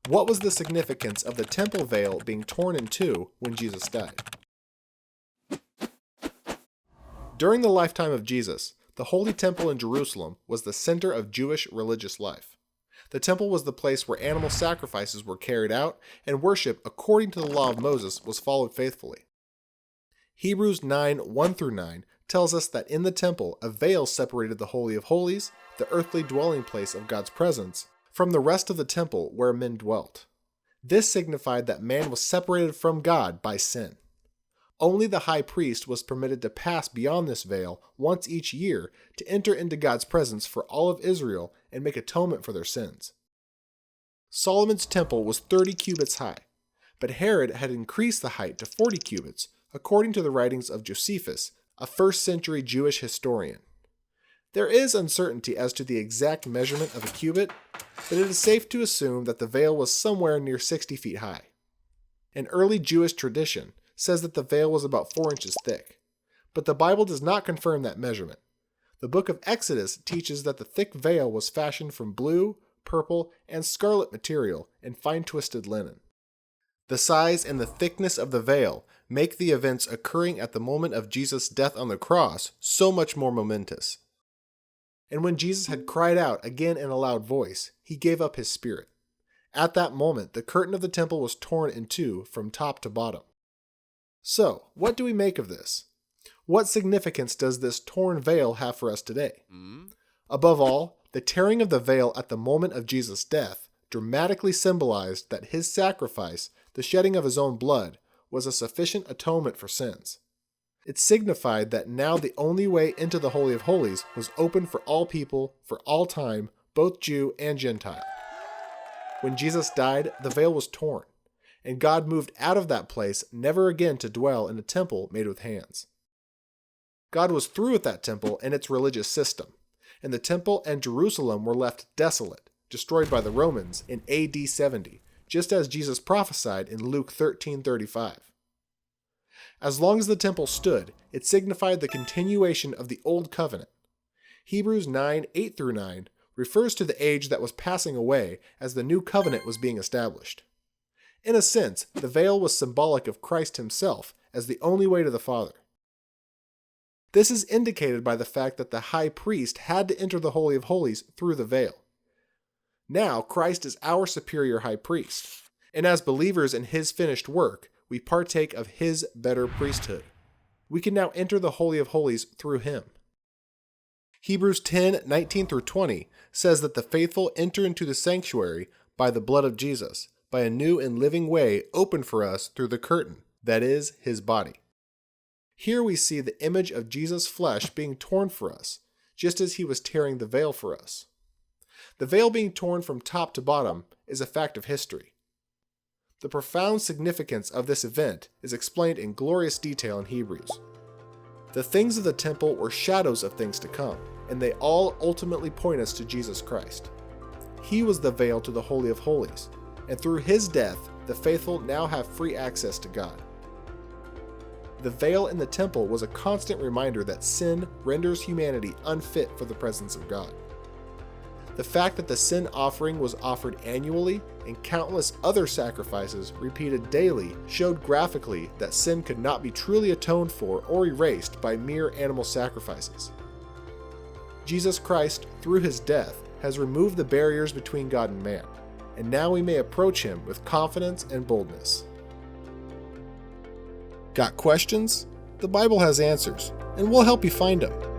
What was the significance of the temple veil being torn in two when Jesus died? During the lifetime of Jesus, the Holy Temple in Jerusalem was the center of Jewish religious life. The temple was the place where animal sacrifices were carried out and worship according to the law of Moses was followed faithfully. Hebrews 9:1-9 tells us that in the temple a veil separated the Holy of Holies, the earthly dwelling place of God's presence, from the rest of the temple where men dwelt. This signified that man was separated from God by sin. Only the high priest was permitted to pass beyond this veil once each year to enter into God's presence for all of Israel and make atonement for their sins. Solomon's temple was 30 cubits high, but Herod had increased the height to 40 cubits, according to the writings of Josephus, a first-century Jewish historian. There is uncertainty as to the exact measurement of a cubit, but it is safe to assume that the veil was somewhere near 60 feet high. An early Jewish tradition says that the veil was about 4 inches thick, but the Bible does not confirm that measurement. The book of Exodus teaches that the thick veil was fashioned from blue, purple, and scarlet material and fine-twisted linen. The size and the thickness of the veil make the events occurring at the moment of Jesus' death on the cross so much more momentous. And when Jesus had cried out again in a loud voice, he gave up his spirit. At that moment, the curtain of the temple was torn in two from top to bottom. So, what do we make of this? What significance does this torn veil have for us today? Above all, the tearing of the veil at the moment of Jesus' death dramatically symbolized that his sacrifice, the shedding of his own blood, was a sufficient atonement for sins. It signified that now the only way into the Holy of Holies was open for all people, for all time, both Jew and Gentile. When Jesus died, the veil was torn, and God moved out of that place never again to dwell in a temple made with hands. God was through with that temple and its religious system, and the temple and Jerusalem were left desolate, destroyed by the Romans in AD 70, just as Jesus prophesied in Luke 13:35. As long as the temple stood, it signified the continuation of the Old Covenant. Hebrews 9:8-9 refers to the age that was passing away as the new covenant was being established. In a sense, the veil was symbolic of Christ himself as the only way to the Father. This is indicated by the fact that the high priest had to enter the Holy of Holies through the veil. Now, Christ is our superior high priest, and as believers in his finished work, we partake of his better priesthood. We can now enter the Holy of Holies through him. Hebrews 10:19-20 says that the faithful enter into the sanctuary by the blood of Jesus, by a new and living way opened for us through the curtain, that is, his body. Here we see the image of Jesus' flesh being torn for us, just as he was tearing the veil for us. The veil being torn from top to bottom is a fact of history. The profound significance of this event is explained in glorious detail in Hebrews. The things of the temple were shadows of things to come, and they all ultimately point us to Jesus Christ. He was the veil to the Holy of Holies, and through his death, the faithful now have free access to God. The veil in the temple was a constant reminder that sin renders humanity unfit for the presence of God. The fact that the sin offering was offered annually and countless other sacrifices repeated daily showed graphically that sin could not be truly atoned for or erased by mere animal sacrifices. Jesus Christ, through his death, has removed the barriers between God and man, and now we may approach him with confidence and boldness. Got questions? The Bible has answers, and we'll help you find them.